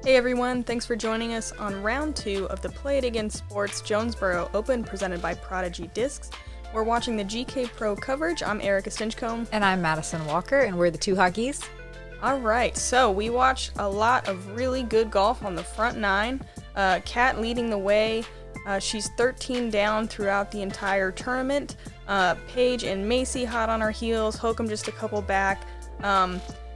Hey everyone, thanks for joining us on round 2 of the Play It Again Sports Jonesboro Open presented by Prodigy Discs. We're watching the GKPRO coverage. I'm Erika Stinchcomb. And I'm Madison Walker, and we're the two huggies. Alright, so we watched a lot of really good golf on the front 9. Kat leading the way. She's 13 down throughout the entire tournament. Paige and Macie hot on her heels. Hokom just a couple back.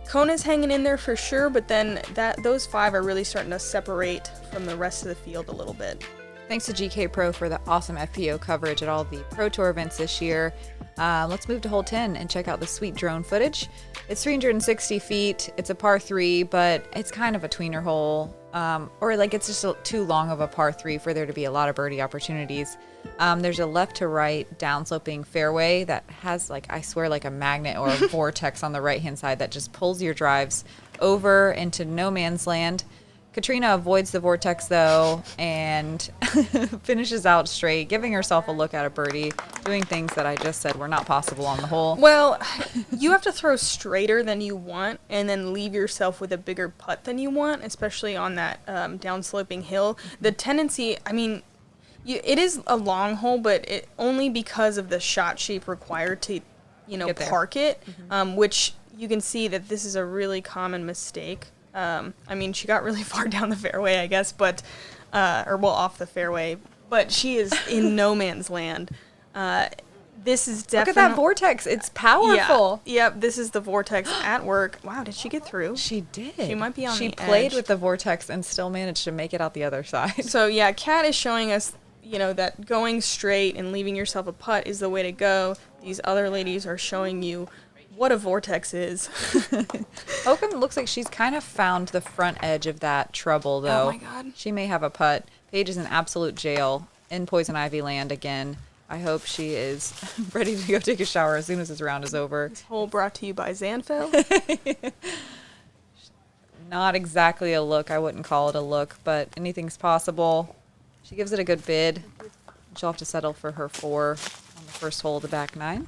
Kona's hanging in there for sure, but then those 5 are really starting to separate from the rest of the field a little bit. Thanks to GKPRO for the awesome FPO coverage at all the Pro Tour events this year. Let's move to hole 10 and check out the sweet drone footage. It's 360 feet. It's a par 3, but it's kind of a tweener hole. It's just too long of a par 3 for there to be a lot of birdie opportunities. There's a left to right downsloping fairway that has, I swear, a magnet or a vortex on the right-hand side that just pulls your drives over into no man's land. Catrina avoids the vortex, though, and finishes out straight, giving herself a look at a birdie, doing things that I just said were not possible on the hole. Well, you have to throw straighter than you want and then leave yourself with a bigger putt than you want, especially on that downsloping hill. The tendency, it is a long hole, but it only because of the shot shape required to, park it, which you can see that this is a really common mistake. She got really far down the fairway, I guess, off the fairway, but she is in no man's land. This is definitely... Look at that vortex. It's powerful. Yeah, this is the vortex at work. Wow, did she get through? She did. She might be on the edge. She played with the vortex and still managed to make it out the other side. So, yeah, Kat is showing us, that going straight and leaving yourself a putt is the way to go. These other ladies are showing you what a vortex is. Hokom looks like she's kind of found the front edge of that trouble, though. Oh, my God. She may have a putt. Paige is in absolute jail in Poison Ivy land again. I hope she is ready to go take a shower as soon as this round is over. This hole brought to you by Zanfo. Not exactly a look. I wouldn't call it a look, but anything's possible. She gives it a good bid. She'll have to settle for her 4 on the first hole of the back 9.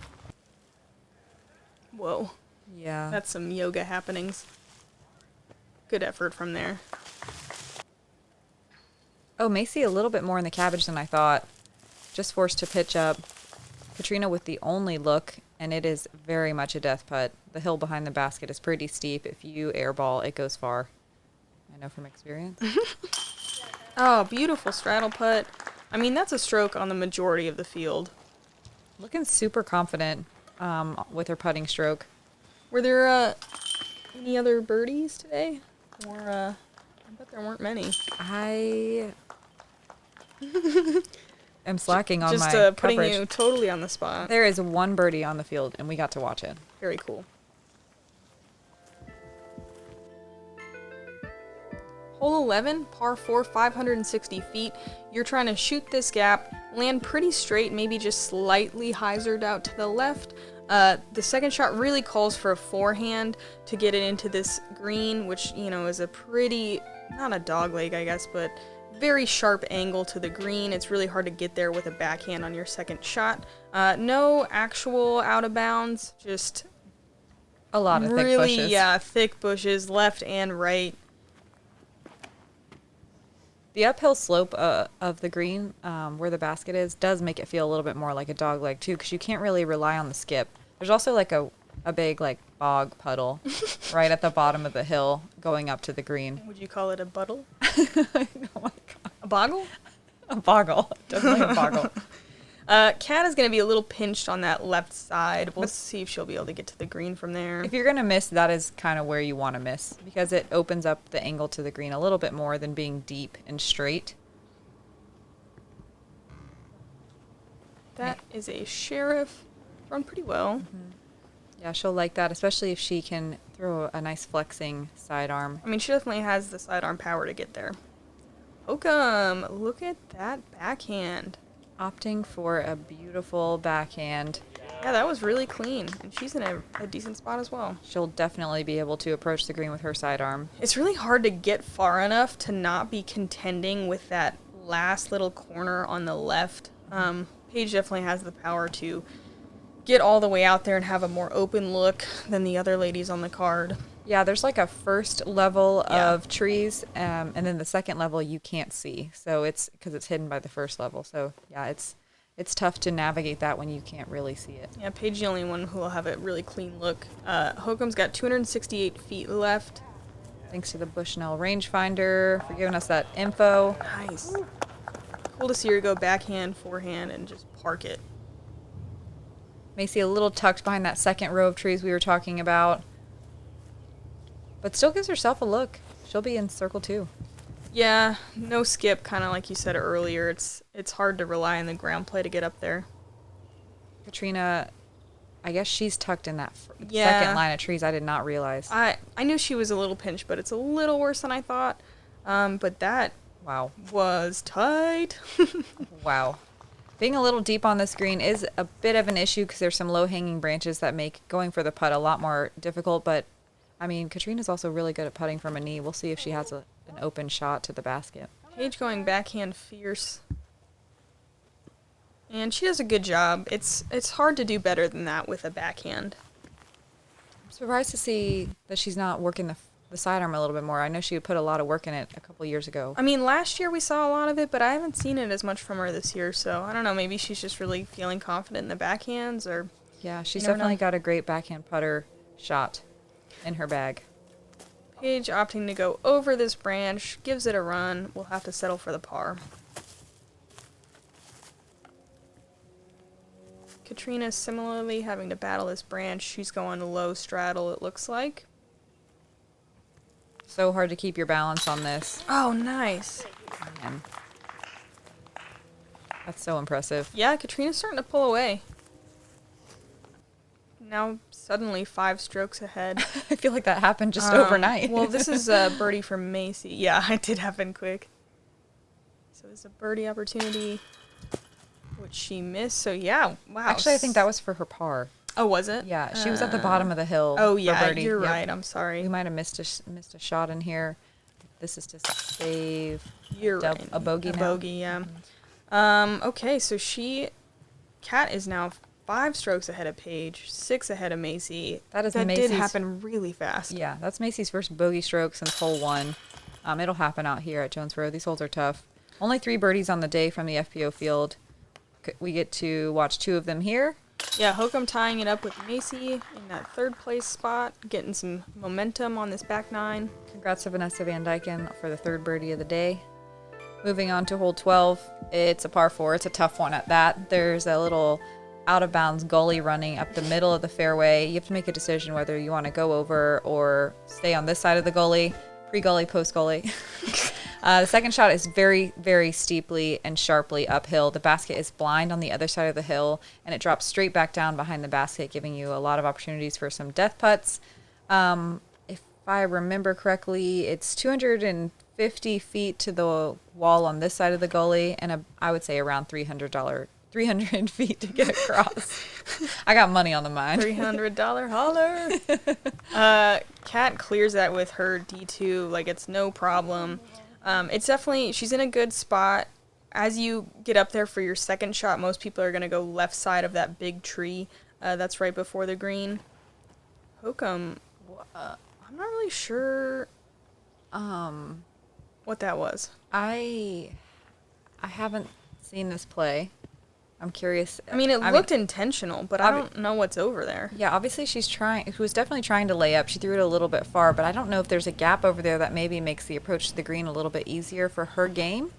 Whoa. Yeah. That's some yoga happenings. Good effort from there. Oh, Macie a little bit more in the cabbage than I thought. Just forced to pitch up. Katrina with the only look, and it is very much a death putt. The hill behind the basket is pretty steep. If you airball, it goes far. I know from experience. Oh, beautiful straddle putt. That's a stroke on the majority of the field. Looking super confident with her putting stroke. Were there any other birdies today? Or I bet there weren't many. I am slacking on my just putting coverage. you totally on the spot. There is one birdie on the field, and we got to watch it. Very cool. Hole 11, par 4, 560 feet. You're trying to shoot this gap, land pretty straight, maybe just slightly hyzered out to the left. The second shot really calls for a forehand to get it into this green, which, is a pretty, not a dog leg, I guess, but very sharp angle to the green. It's really hard to get there with a backhand on your second shot. No actual out of bounds, just a lot of really, thick bushes. Yeah, thick bushes, left and right. The uphill slope of the green, where the basket is, does make it feel a little bit more like a dog leg, too, because you can't really rely on the skip. There's also, a big, bog puddle right at the bottom of the hill going up to the green. Would you call it a buddle? Oh, my God. A boggle? A boggle. Definitely a boggle. Kat is going to be a little pinched on that left side. We'll see if she'll be able to get to the green from there. If you're going to miss, that is kind of where you want to miss, because it opens up the angle to the green a little bit more than being deep and straight. That is a sheriff. Thrown pretty well. Mm-hmm. Yeah, she'll like that, especially if she can throw a nice flexing sidearm. She definitely has the sidearm power to get there. Hokom, look at that backhand. Opting for a beautiful backhand. Yeah, that was really clean. And she's in a decent spot as well. She'll definitely be able to approach the green with her sidearm. It's really hard to get far enough to not be contending with that last little corner on the left. Paige definitely has the power to get all the way out there and have a more open look than the other ladies on the card. Yeah, there's like a first level of trees, and then the second level you can't see. So it's because it's hidden by the first level. So yeah, it's tough to navigate that when you can't really see it. Yeah, Paige the only one who will have a really clean look. Hokom's got 268 feet left. Thanks to the Bushnell Range Finder for giving us that info. Nice. Cool to see her go backhand, forehand, and just park it. Macie a little tucked behind that second row of trees we were talking about. But still gives herself a look. She'll be in circle 2. Yeah, no skip, kind of like you said earlier. It's hard to rely on the ground play to get up there. Catrina, I guess she's tucked in that Yeah. second line of trees. I did not realize. I knew she was a little pinched, but it's a little worse than I thought. But that Wow. was tight. Wow. Being a little deep on this green is a bit of an issue because there's some low-hanging branches that make going for the putt a lot more difficult. But, I mean, Catrina's also really good at putting from a knee. We'll see if she has an open shot to the basket. Paige going backhand fierce. And she does a good job. It's hard to do better than that with a backhand. I'm surprised to see that she's not working the sidearm a little bit more. I know she would put a lot of work in it a couple years ago. I mean, last year we saw a lot of it, but I haven't seen it as much from her this year. So I don't know. Maybe she's just really feeling confident in the backhands, or Yeah, she's You never definitely know. got a great backhand putter shot in her bag. Paige opting to go over this branch, gives it a run. We'll have to settle for the par. Catrina similarly having to battle this branch. She's going low straddle, it looks like. So hard to keep your balance on this. Oh, nice. Man. That's so impressive. Yeah, Catrina's starting to pull away. Now suddenly 5 strokes ahead. I feel like that happened just overnight. Well, this is a birdie from Macie. Yeah, it did happen quick. So it's a birdie opportunity, which she missed. So yeah, wow. Actually, I think that was for her par. Oh, was it? Yeah, she was at the bottom of the hill. Oh for yeah, birdie. you're Yep. right. I'm sorry. We might have missed a shot in here. This is to save You're right. a bogey A now. bogey, yeah. Okay, so Kat is now 5 strokes ahead of Paige, 6 ahead of Macie. That is That did Macie's- happen really fast. Yeah, that's Macie's first bogey stroke since hole 1. It'll happen out here at Jonesboro. These holes are tough. Only 3 birdies on the day from the FPO field. We get to watch 2 of them here. Yeah, Hokom tying it up with Macie in that 3rd place spot, getting some momentum on this back 9. Congrats to Vanessa Van Dyken for the 3rd birdie of the day. Moving on to hole 12. It's a par 4. It's a tough one at that. There's a little out-of-bounds gully running up the middle of the fairway. You have to make a decision whether you want to go over or stay on this side of the gully. Pre-gully, post-gully. The second shot is very, very steeply and sharply uphill. The basket is blind on the other side of the hill, and it drops straight back down behind the basket, giving you a lot of opportunities for some death putts. If I remember correctly, it's 250 feet to the wall on this side of the gully, and I would say around $300 feet to get across. I got money on the mind. $300 holler. Kat clears that with her D2 like it's no problem. It's definitely, she's in a good spot. As you get up there for your second shot, most people are going to go left side of that big tree that's right before the green. Hokom, I'm not really sure what that was. I haven't seen this play. I'm curious. I mean, it looked intentional, but I don't know what's over there. Yeah, obviously she was definitely trying to lay up. She threw it a little bit far, but I don't know if there's a gap over there that maybe makes the approach to the green a little bit easier for her game.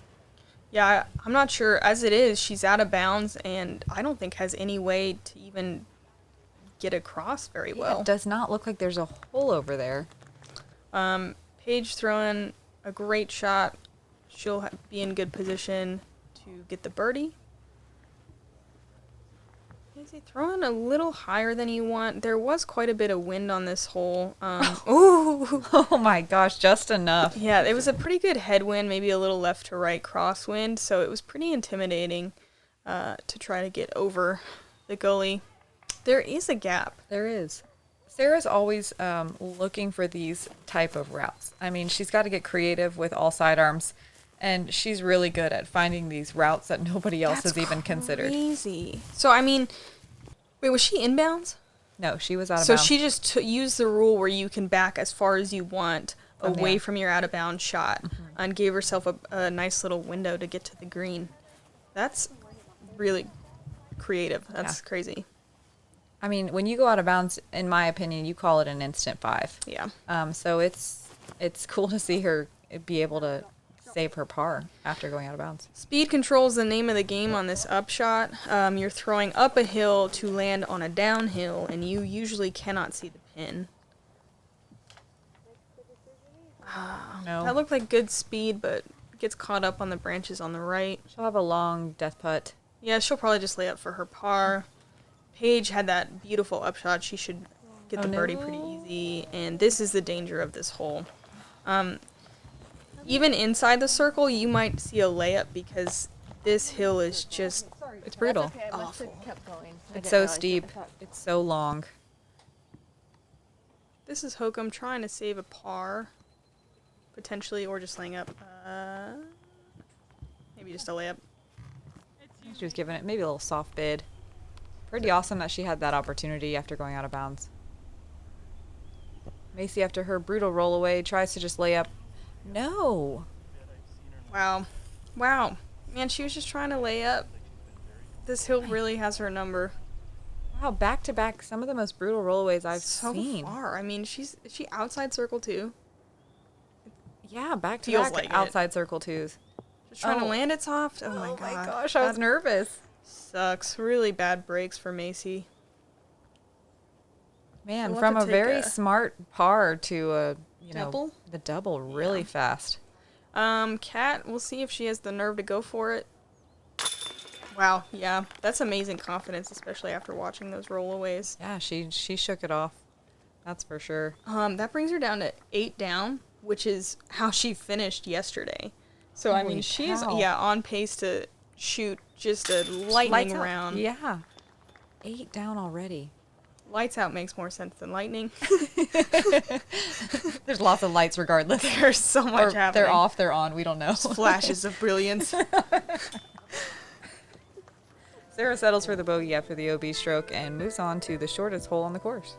Yeah, I'm not sure. As it is, she's out of bounds, and I don't think has any way to even get across very well. It does not look like there's a hole over there. Paige throwing a great shot. She'll be in good position to get the birdie. Is he throwing a little higher than you want? There was quite a bit of wind on this hole. Ooh! Oh my gosh, just enough. Yeah, it was a pretty good headwind, maybe a little left to right crosswind, so it was pretty intimidating to try to get over the gully. There is a gap. There is. Sarah's always looking for these type of routes. I mean, she's got to get creative with all sidearms, and she's really good at finding these routes that nobody else has even considered. Crazy. So, I mean, wait, was she inbounds? No, she was out of So bounds. she just used the rule where you can back as far as you want away from your out of bounds shot, and gave herself a nice little window to get to the green. That's really creative. That's crazy. I mean, when you go out of bounds, in my opinion, you call it an instant 5. Yeah. So it's cool to see her be able to save her par after going out of bounds. Speed control is the name of the game on this upshot. You're throwing up a hill to land on a downhill, and you usually cannot see the pin. No. That looked like good speed, but gets caught up on the branches on the right. She'll have a long death putt. Yeah, she'll probably just lay up for her par. Paige had that beautiful upshot. She should get the birdie pretty easy. And this is the danger of this hole. Even inside the circle, you might see a layup because this hill is just... It's brutal. Awful. It's so steep. It's so long. This is Hokom trying to save a par, potentially, or just laying up. Maybe just a layup. She was giving it maybe a little soft bid. Pretty awesome that she had that opportunity after going out of bounds. Macie, after her brutal roll away, tries to just lay up. No. Wow. Wow. Man, she was just trying to lay up. This hill really has her number. Wow, back to back, some of the most brutal rollaways I've seen. So far. I mean, is she outside circle two? Yeah, back to Feels back like outside circle twos. Just trying to land it soft. Oh my gosh, I was nervous. Sucks. Really bad breaks for Macie. Man, She'll from have a to very take smart par to a double? The double really fast. Kat, we'll see if she has the nerve to go for it. Wow, yeah, that's amazing confidence, especially after watching those rollaways. Yeah, she shook it off. That's for sure. That brings her down to 8 down, which is how she finished yesterday. So I mean, she's on pace to shoot just a lightning round. Yeah, 8 down already. Lights out makes more sense than lightning. There's lots of lights regardless. There's so much happening. They're off, they're on, we don't know. Flashes of brilliance. Sarah settles for the bogey after the OB stroke and moves on to the shortest hole on the course.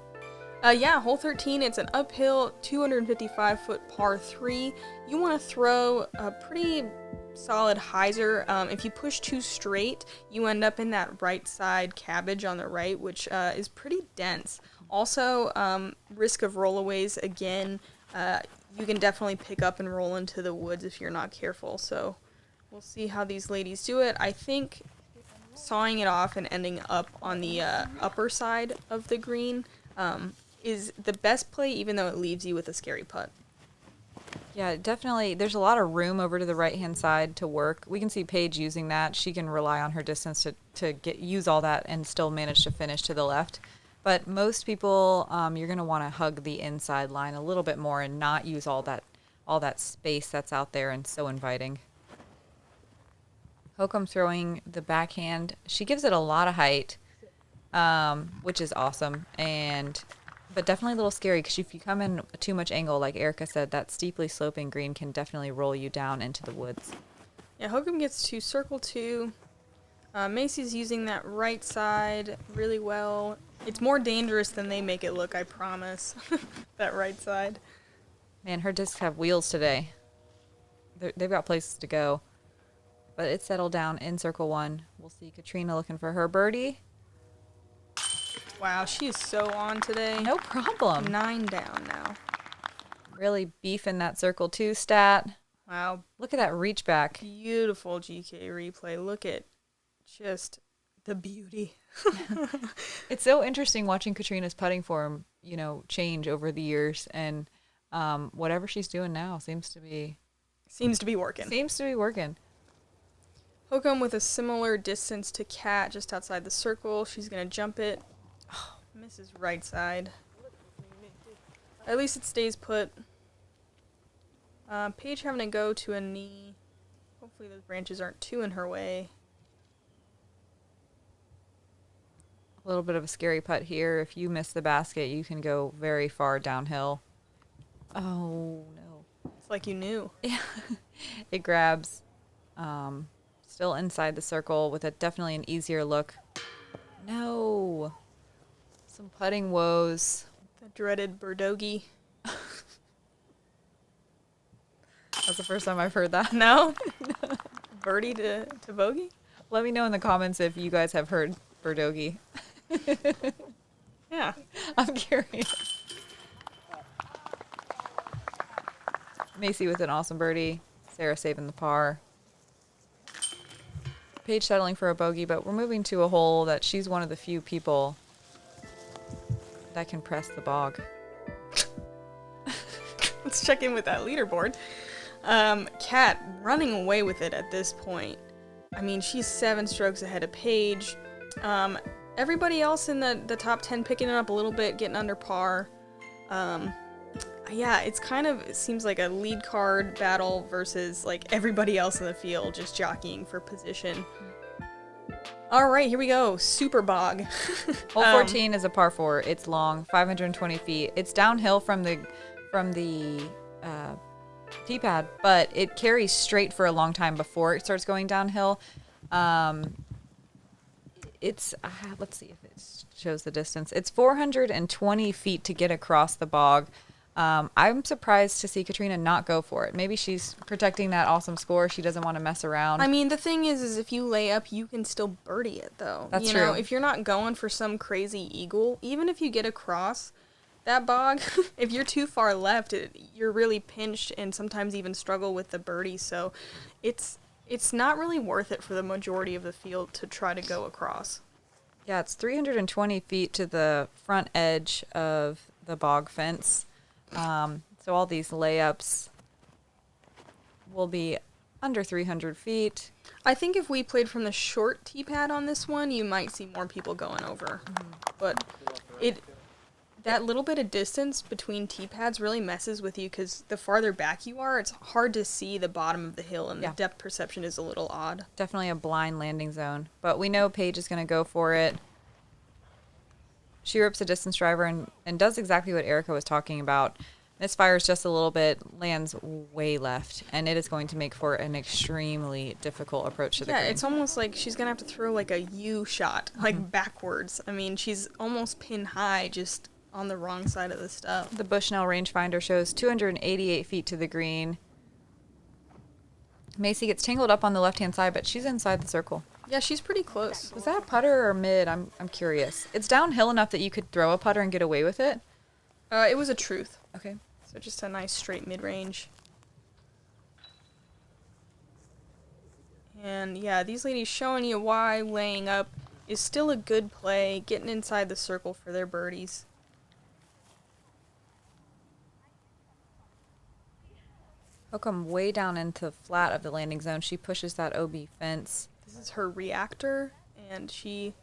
Yeah, hole 13, it's an uphill 255-foot par 3. You want to throw a pretty solid hyzer. If you push too straight, you end up in that right side cabbage on the right, which is pretty dense. Also, risk of rollaways, again, you can definitely pick up and roll into the woods if you're not careful. So we'll see how these ladies do it. I think sawing it off and ending up on the upper side of the green is the best play, even though it leaves you with a scary putt. Yeah, definitely. There's a lot of room over to the right-hand side to work. We can see Paige using that. She can rely on her distance to use all that and still manage to finish to the left. But most people, you're going to want to hug the inside line a little bit more and not use all that space that's out there and so inviting. Hokom throwing the backhand. She gives it a lot of height, which is awesome. But definitely a little scary because if you come in too much angle, like Erika said, that steeply sloping green can definitely roll you down into the woods. Yeah, Hokom gets to circle 2. Macie's using that right side really well. It's more dangerous than they make it look, I promise. That right side. Man, her discs have wheels today. They've got places to go. But it's settled down in circle 1. We'll see Catrina looking for her birdie. Wow, she is so on today. No problem. 9 down now. Really beefing that circle 2 stat. Wow. Look at that reach back. Beautiful GK replay. Look at just the beauty. It's so interesting watching Catrina's putting form, change over the years. And whatever she's doing now seems to be working. Seems to be working. Hokom with a similar distance to Kat just outside the circle. She's going to jump it. Oh, misses right side. At least it stays put. Paige having to go to a knee. Hopefully those branches aren't too in her way. A little bit of a scary putt here. If you miss the basket, you can go very far downhill. Oh, no. It's like you knew. Yeah. It grabs. Still inside the circle with definitely an easier look. No. Some putting woes. The dreaded birdogey. That's the first time I've heard that. No? Birdie to bogey? Let me know in the comments if you guys have heard birdogey. Yeah. I'm curious. Macie with an awesome birdie. Sarah saving the par. Paige settling for a bogey, but we're moving to a hole that she's one of the few people that can press the bog. Let's check in with that leaderboard. Kat running away with it at this point. I mean, she's 7 strokes ahead of Paige. Everybody else in the top 10 picking it up a little bit, getting under par. Yeah, it seems like a lead card battle versus like everybody else in the field just jockeying for position. All right, here we go. Super bog. Hole 14 is a par 4. It's long, 520 feet. It's downhill from the tee pad, but it carries straight for a long time before it starts going downhill. It's let's see if it shows the distance. It's 420 feet to get across the bog. I'm surprised to see Catrina not go for it. Maybe she's protecting that awesome score. She doesn't want to mess around. I mean, the thing is if you lay up, you can still birdie it, though. That's true. true. If you're not going for some crazy eagle, even if you get across that bog, if you're too far left, you're really pinched and sometimes even struggle with the birdie. So it's not really worth it for the majority of the field to try to go across. Yeah, it's 320 feet to the front edge of the bog fence. So all these layups will be under 300 feet. I think if we played from the short tee pad on this one, you might see more people going over. But that little bit of distance between tee pads really messes with you because the farther back you are, it's hard to see the bottom of the hill, and the depth perception is a little odd. Definitely a blind landing zone. But we know Paige is going to go for it. She rips a distance driver and does exactly what Erika was talking about. Misfires just a little bit, lands way left, and it is going to make for an extremely difficult approach to the green. Yeah, it's almost like she's going to have to throw like a U shot, like backwards. I mean, she's almost pin high, just on the wrong side of the stuff. The Bushnell Range Finder shows 288 feet to the green. Macie gets tangled up on the left-hand side, but she's inside the circle. Yeah, she's pretty close. Was that a putter or mid? I'm curious. It's downhill enough that you could throw a putter and get away with it? It was a truth. Okay. So just a nice straight mid-range. And yeah, these ladies showing you why laying up is still a good play, getting inside the circle for their birdies. Hokom way down into the flat of the landing zone. She pushes that OB fence. This is her reactor, and she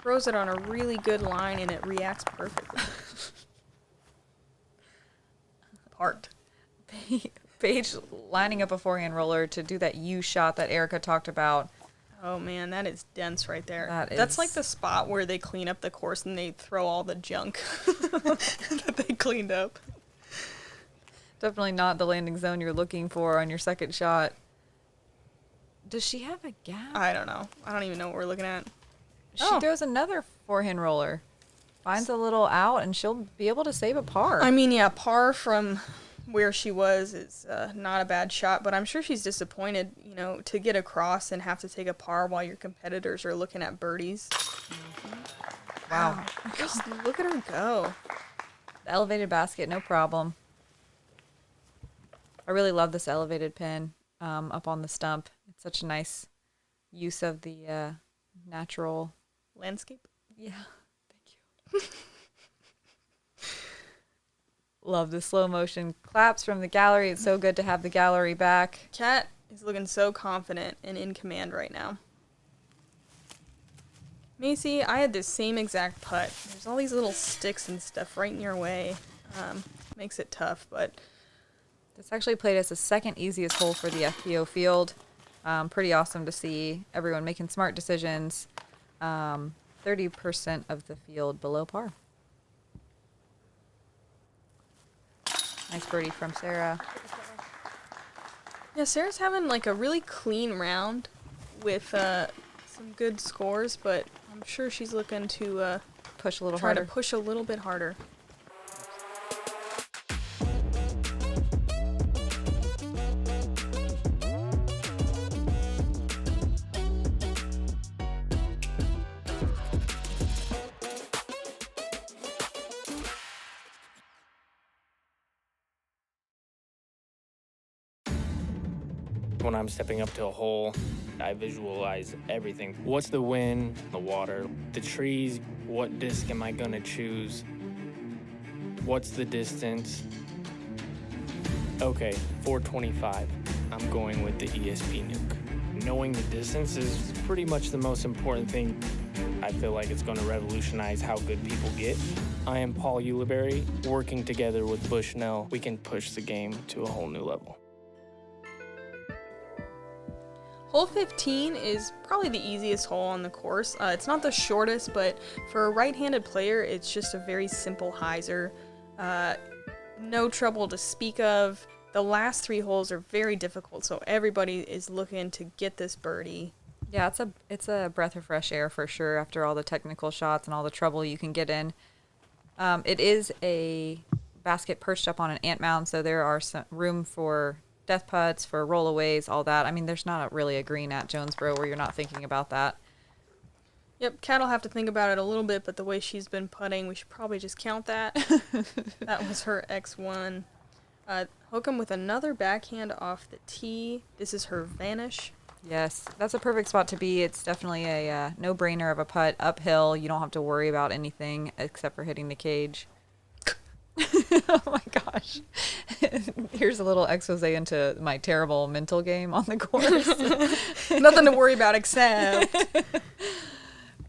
throws it on a really good line, and it reacts perfectly. Parked. Paige lining up a forehand roller to do that U shot that Erika talked about. Oh man, that is dense right there. is That's like the spot where they clean up the course and they throw all the junk that they cleaned up. Definitely not the landing zone you're looking for on your second shot. Does she have a gap? I don't know. I don't even know what we're looking at. She throws another forehand roller. Finds a little out, and she'll be able to save a par. I mean, yeah, par from where she was is not a bad shot, but I'm sure she's disappointed, you know, to get across and have to take a par while your competitors are looking at birdies. Wow. Just look at her go. The elevated basket, no problem. I really love this elevated pin up on the stump. It's such a nice use of the natural Landscape? Yeah. Thank you. Love the slow motion claps from the gallery. It's so good to have the gallery back. Kat is looking so confident and in command right now. Macie, I had this same exact putt. There's all these little sticks and stuff right in your way. Makes it tough, but This actually played as the second easiest hole for the FPO field. Pretty awesome to see everyone making smart decisions. 30% of the field below par. Nice birdie from Sarah. yeah, Sarah's having like a really clean round with some good scores, but I'm sure she's looking to push a little Try harder. to push a little bit harder. When I'm stepping up to a hole, I visualize everything. What's the wind, the water, the trees? What disc am I gonna choose? What's the distance? Okay, 425. I'm going with the ESP nuke. Knowing the distance is pretty much the most important thing. I feel like it's gonna revolutionize how good people get. I am Paul Ulibarri. Working together with Bushnell, we can push the game to a whole new level. Hole 15 is probably the easiest hole on the course. It's not the shortest, but for a right-handed player, it's just a very simple hyzer. No trouble to speak of. The last 3 holes are very difficult, so everybody is looking to get this birdie. Yeah, it's a breath of fresh air for sure after all the technical shots and all the trouble you can get in. It is a basket perched up on an ant mound, so there are some room for death putts, for rollaways, all that. I mean, there's not really a green at Jonesboro where you're not thinking about that. Yep, Kat will have to think about it a little bit, but the way she's been putting, we should probably just count that. That was her X1. Hokom with another backhand off the tee. This is her vanish. Yes, that's a perfect spot to be. It's definitely a no-brainer of a putt uphill. You don't have to worry about anything except for hitting the cage. Oh my gosh. Here's a little expose into my terrible mental game on the course. Nothing to worry about except...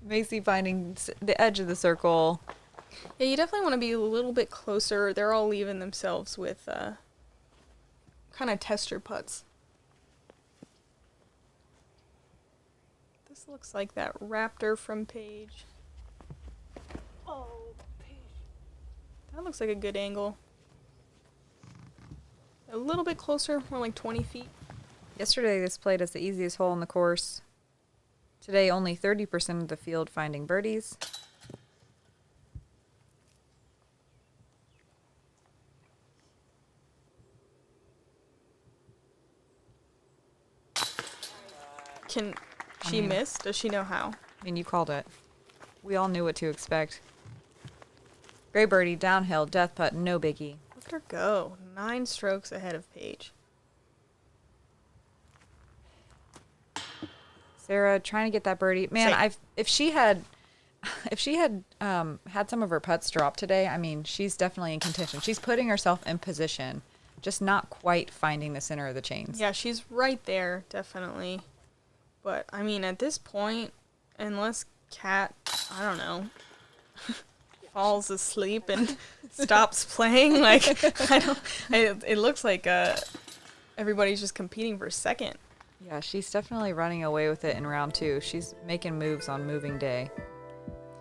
Macie finding the edge of the circle. Yeah, you definitely want to be a little bit closer. They're all leaving themselves with kind of tester putts. This looks like that raptor from Paige. Oh, Paige. That looks like a good angle. A little bit closer, more like 20 feet. Yesterday, this played as the easiest hole on the course. Today, only 30% of the field finding birdies. She miss? Does she know how? I mean, you called it. We all knew what to expect. Great birdie, downhill, death putt, no biggie. Look at her go. 9 strokes ahead of Paige. Sarah trying to get that birdie. Man, if she had had some of her putts drop today, I mean, she's definitely in contention. She's putting herself in position, just not quite finding the center of the chains. Yeah, she's right there, definitely. But, I mean, at this point, unless Kat, I don't know, falls asleep and stops playing, like, it looks like everybody's just competing for second. Yeah, she's definitely running away with it in round 2. She's making moves on moving day.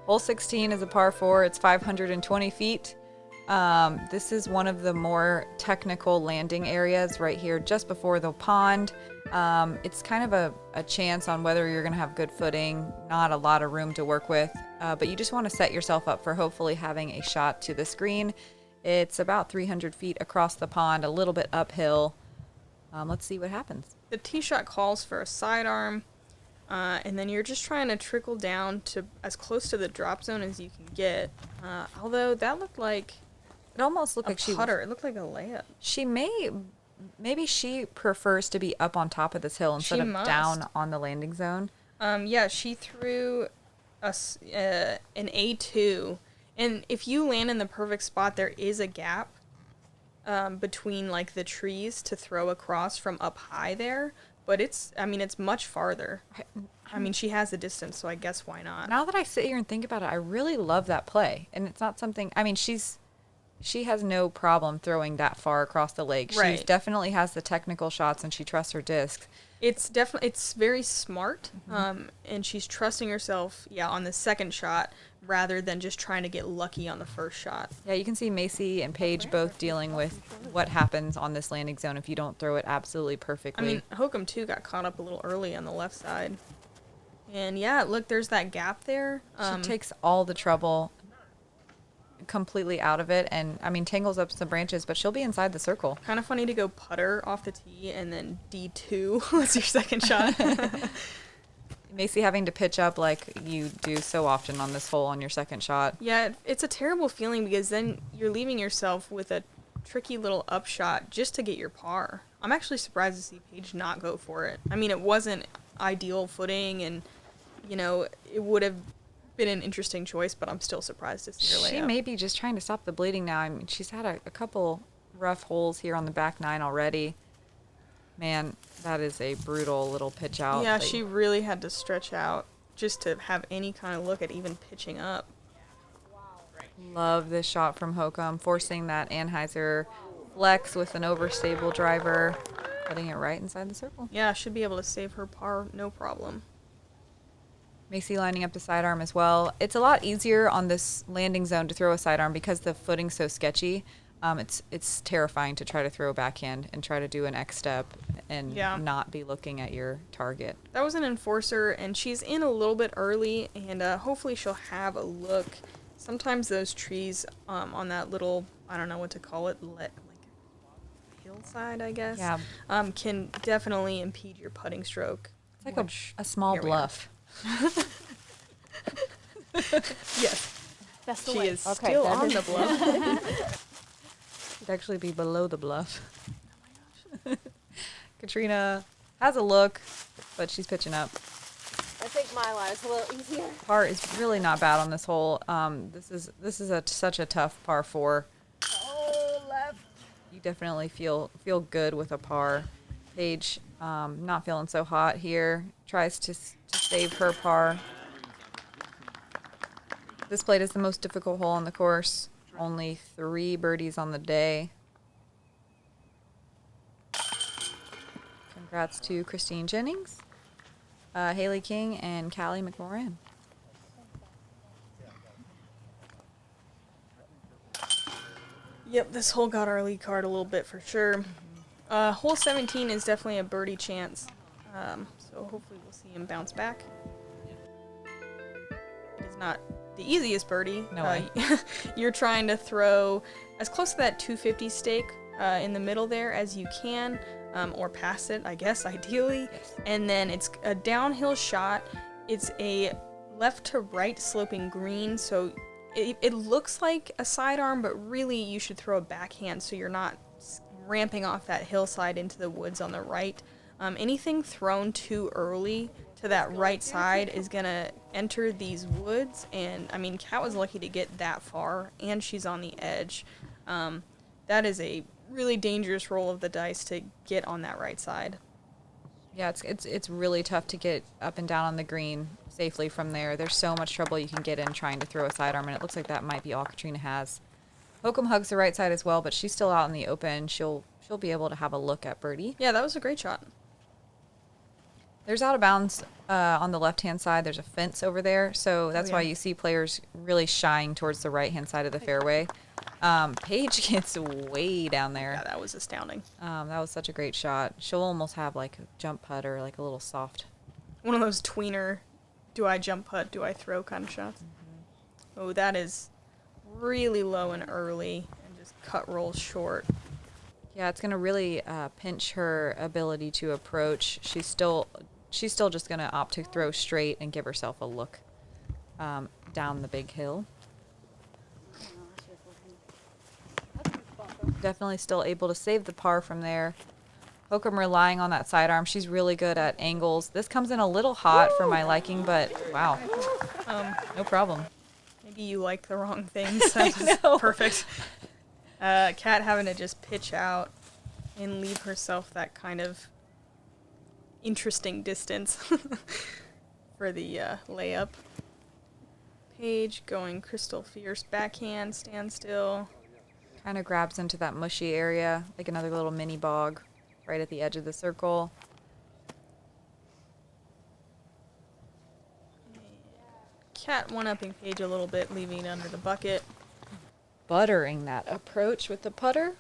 Hole 16 is a par 4. It's 520 feet. This is one of the more technical landing areas right here just before the pond. It's kind of a chance on whether you're going to have good footing, not a lot of room to work with, but you just want to set yourself up for hopefully having a shot to the screen. It's about 300 feet across the pond, a little bit uphill. Let's see what happens. The tee shot calls for a sidearm, and then you're just trying to trickle down to as close to the drop zone as you can get. Although that looked like It almost looked a like she putter. It looked like a layup. She maybe she prefers to be up on top of this hill instead of down on the landing zone. Yeah, she threw an A2, and if you land in the perfect spot, there is a gap between like the trees to throw across from up high there. But it's much farther. I mean, she has the distance, so I guess why not? Now that I sit here and think about it, I really love that play, and it's not something. I mean, she has no problem throwing that far across the lake. Right. She definitely has the technical shots, and she trusts her discs. It's very smart, and she's trusting herself, on the second shot rather than just trying to get lucky on the first shot. Yeah, you can see Macie and Paige both dealing with what happens on this landing zone if you don't throw it absolutely perfectly. I mean, Hokom too got caught up a little early on the left side, and look, there's that gap there. She takes all the trouble. completely out of it and, I mean, tangles up some branches, but she'll be inside the circle. Kind of funny to go putter off the tee and then D2 was your second shot. Macie having to pitch up like you do so often on this hole on your second shot. Yeah, it's a terrible feeling because then you're leaving yourself with a tricky little upshot just to get your par. I'm actually surprised to see Paige not go for it. I mean, it wasn't ideal footing and, you know, it would have been an interesting choice, but I'm still surprised to see her lay She up. may be just trying to stop the bleeding now. I mean, she's had a couple rough holes here on the back nine already. Man, that is a brutal little pitch out. Yeah, she really had to stretch out just to have any kind of look at even pitching up. Love this shot from Hokom, forcing that Anheuser flex with an overstable driver, putting it right inside the circle. Yeah, should be able to save her par, no problem. Macie lining up the sidearm as well. It's a lot easier on this landing zone to throw a sidearm because the footing's so sketchy. It's terrifying to try to throw a backhand and try to do an X step and not be looking at your target. That was an enforcer, and she's in a little bit early, and hopefully she'll have a look. Sometimes those trees on that little, I don't know what to call it, like hillside, I guess, can definitely impede your putting stroke. It's like a small bluff. Yes. That's the she way. is Okay, still on the bluff. It'd actually be below the bluff. Oh my gosh. Katrina has a look, but she's pitching up. I think my line is a little easier. Par is really not bad on this hole. This is such a tough par 4. Oh, left. You definitely feel good with a par. Paige, not feeling so hot here. Tries to save her par. This plate is the most difficult hole on the course. Only 3 birdies on the day. Congrats to Christine Jennings, Haley King, and Callie McMoran. Yep, this hole got our lead card a little bit for sure. Hole 17 is definitely a birdie chance, so hopefully we'll see him bounce back. It is not the easiest birdie. No way. You're trying to throw as close to that 250 stake in the middle there as you can, or past it, I guess, ideally. Yes. And then it's a downhill shot. It's a left to right sloping green, so it looks like a sidearm, but really you should throw a backhand so you're not ramping off that hillside into the woods on the right. Anything thrown too early to that right side is going to enter these woods, and I mean, Kat was lucky to get that far, and she's on the edge. That is a really dangerous roll of the dice to get on that right side. Yeah, it's really tough to get up and down on the green safely from there. There's so much trouble you can get in trying to throw a sidearm, and it looks like that might be all Katrina has. Hokom hugs the right side as well, but she's still out in the open. She'll be able to have a look at birdie. Yeah, that was a great shot. There's out of bounds on the left-hand side. There's a fence over there, so that's why you see players really shying towards the right-hand side of the fairway. Paige gets way down there. Yeah, that was astounding. That was such a great shot. She'll almost have like a jump putt or like a little soft. One of those tweener, do I jump putt, do I throw kind of shots. Mm-hmm. Oh, that is really low and early and just cut rolls short. Yeah, it's going to really pinch her ability to approach. She's still just going to opt to throw straight and give herself a look down the big hill. Definitely still able to save the par from there. Hokom relying on that sidearm. She's really good at angles. This comes in a little hot for my liking, but wow, no problem. Maybe you like the wrong things. That's perfect. Kat having to just pitch out and leave herself that kind of interesting distance for the layup. Paige going crystal fierce backhand, standstill. Kind of grabs into that mushy area, like another little mini bog right at the edge of the circle. Kat one-upping Paige a little bit, leaving it under the bucket. Buttering that approach with the putter.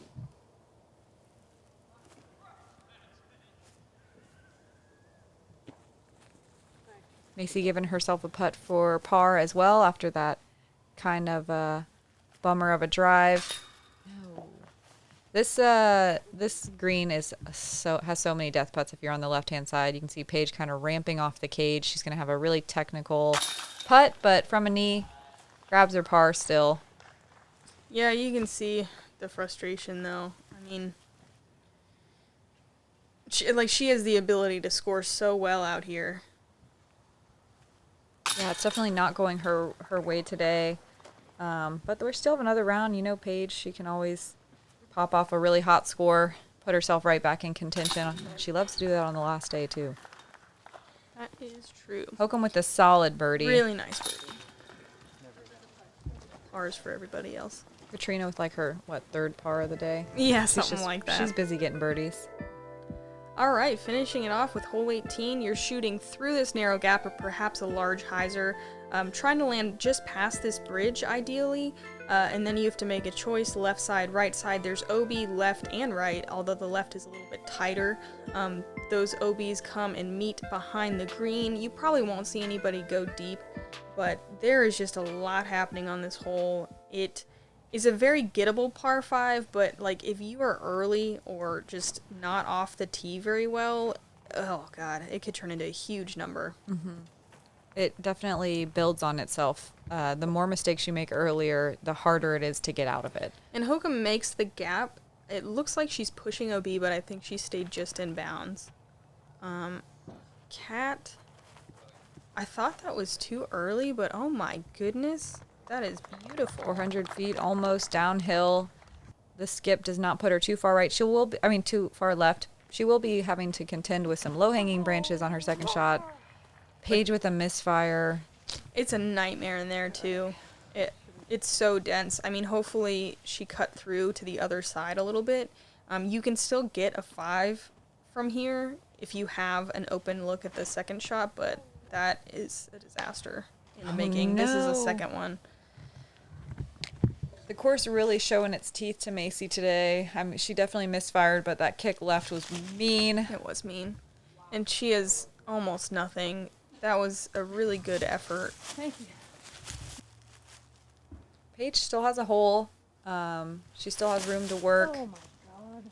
Macie giving herself a putt for par as well after that kind of bummer of a drive. No. This green has so many death putts. If you're on the left-hand side, you can see Paige kind of ramping off the cage. She's going to have a really technical putt, but from a knee, grabs her par still. Yeah, you can see the frustration, though. I mean, she has the ability to score so well out here. Yeah, it's definitely not going her way today. But we still have another round. You know, Paige, she can always pop off a really hot score, put herself right back in contention. She loves to do that on the last day, too. That is true. Hokom with a solid birdie. Really nice birdie. Pars for everybody else. Catrina with, like, her, third par of the day? Yeah, something like that. She's busy getting birdies. All right, finishing it off with hole 18, you're shooting through this narrow gap or perhaps a large hyzer, trying to land just past this bridge, ideally, and then you have to make a choice, left side, right side. There's OB left and right, although the left is a little bit tighter. Those OBs come and meet behind the green. You probably won't see anybody go deep, but there is just a lot happening on this hole. It is a very gettable par 5, but like if you are early or just not off the tee very well, oh god, it could turn into a huge number. Mm-hmm. It definitely builds on itself. The more mistakes you make earlier, the harder it is to get out of it. And Hokom makes the gap. It looks like she's pushing OB, but I think she stayed just in bounds. Cat, I thought that was too early, but oh my goodness. That is beautiful. 400 feet, almost downhill. The skip does not put her too far right. Too far left. She will be having to contend with some low-hanging branches on her second shot. Paige with a misfire. It's a nightmare in there, too. It's so dense. I mean, hopefully she cut through to the other side a little bit. You can still get a 5 from here if you have an open look at the second shot, but that is a disaster in the making. No. This is the second one. The course really showing its teeth to Macie today. I mean, she definitely misfired, but that kick left was mean. It was mean. And she is almost nothing. That was a really good effort. Thank you. Paige still has a hole. She still has room to work. Oh my god.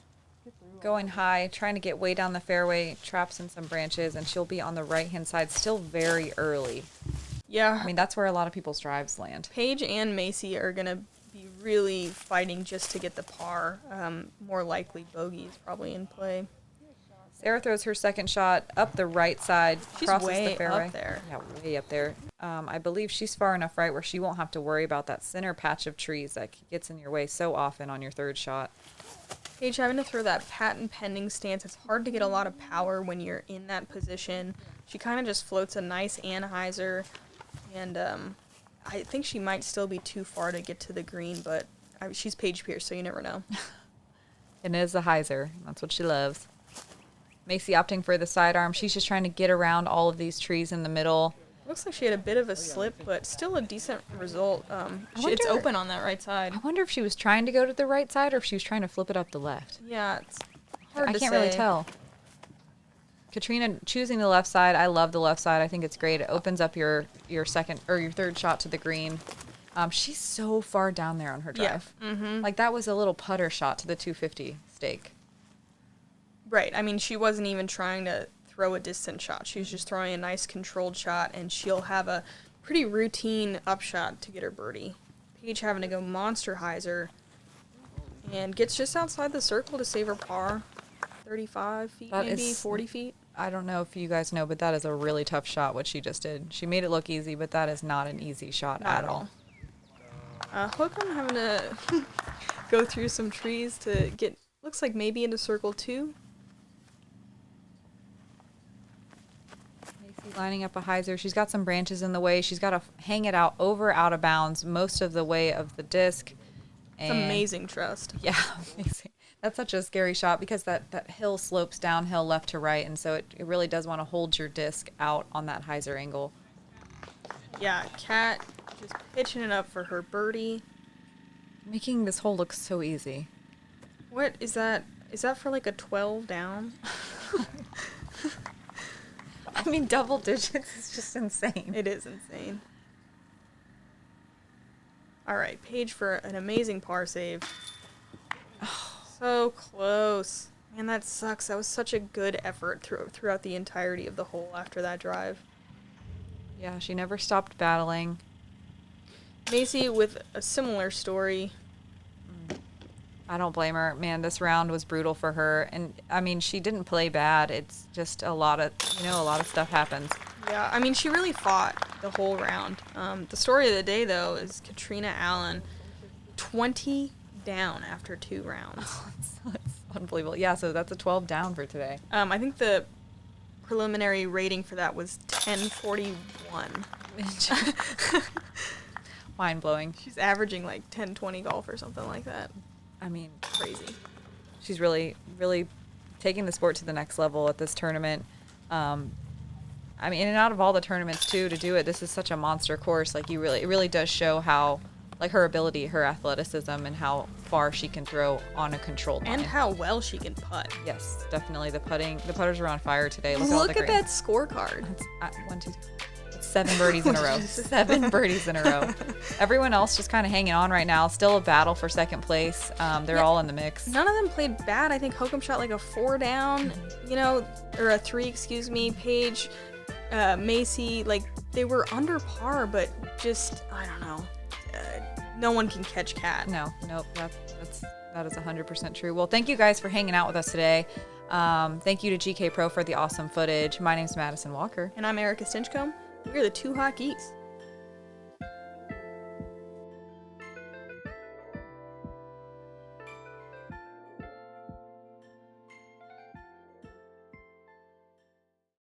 Going high, trying to get way down the fairway, traps in some branches, and she'll be on the right-hand side still very early. Yeah. I mean, that's where a lot of people's drives land. Paige and Macie are going to be really fighting just to get the par. More likely bogey is probably in play. Sarah throws her second shot up the right side, She's crosses way the fairway. up there. Yeah, way up there. I believe she's far enough right where she won't have to worry about that center patch of trees that gets in your way so often on your third shot. Paige having to throw that patent pending stance. It's hard to get a lot of power when you're in that position. She kind of just floats a nice anhyzer, and I think she might still be too far to get to the green, but she's Paige Pierce, so you never know. And it is the hyzer. That's what she loves. Macie opting for the sidearm. She's just trying to get around all of these trees in the middle. Looks like she had a bit of a slip, but still a decent result. It's wonder- open on that right side. I wonder if she was trying to go to the right side or if she was trying to flip it up the left. Yeah, it's hard I to can't say. really tell. Katrina choosing the left side. I love the left side. I think it's great. It opens up your second or your third shot to the green. She's so far down there on her drive. Yeah. Mm-hmm. Like that was a little putter shot to the 250 stake. Right. I mean, she wasn't even trying to throw a distant shot. She was just throwing a nice controlled shot, and she'll have a pretty routine upshot to get her birdie. Paige having to go monster hyzer and gets just outside the circle to save her par. 35 feet, That maybe is- 40 feet. I don't know if you guys know, but that is a really tough shot, what she just did. She made it look easy, but that is not an easy shot Not at all. Hokom having to go through some trees to get, looks like maybe into circle 2. Macie lining up a hyzer. She's got some branches in the way. She's got to hang it out out of bounds most of the way of the disc. It's amazing trust. Yeah, amazing. That's such a scary shot because that hill slopes downhill left to right, and so it really does want to hold your disc out on that hyzer angle. Yeah, Kat just pitching it up for her birdie. Making this hole look so easy. What is that? Is that for like a 12 down? I mean, double digits is just insane. It is insane. All right, Paige for an amazing par save. So close. Man, that sucks. That was such a good effort throughout the entirety of the hole after that drive. Yeah, she never stopped battling. Macie with a similar story. I don't blame her. Man, this round was brutal for her. And, I mean, she didn't play bad. It's just a lot of stuff happens. Yeah, I mean, she really fought the whole round. The story of the day, though, is Catrina Allen, 20 down after 2 rounds. That's unbelievable. Yeah, so that's a 12 down for today. I think the preliminary rating for that was 1041. Mind-blowing. She's averaging like 10-20 golf or something like that. I mean, Crazy. she's really, really taking the sport to the next level at this tournament. I mean, in and out of all the tournaments, too, to do it, this is such a monster course. Like, it really does show how, like, her ability, her athleticism, and how far she can throw on a controlled line. And how well she can putt. Yes, definitely. The putters are on fire today. Look at that scorecard. It's 1, 2, 3. It's 7 birdies in a row. 7 birdies in a row. Everyone else just kind of hanging on right now. Still a battle for second place. They're all in the mix. None of them played bad. I think Hokom shot like a 4 down, or a 3, excuse me. Paige, Macie, like, they were under par, but just, I don't know. No one can catch Cat. Nope. That is 100% true. Well, thank you guys for hanging out with us today. Thank you to GKPRO for the awesome footage. My name's Madison Walker. And I'm Erika Stinchcomb. We're the Two Hot Geese.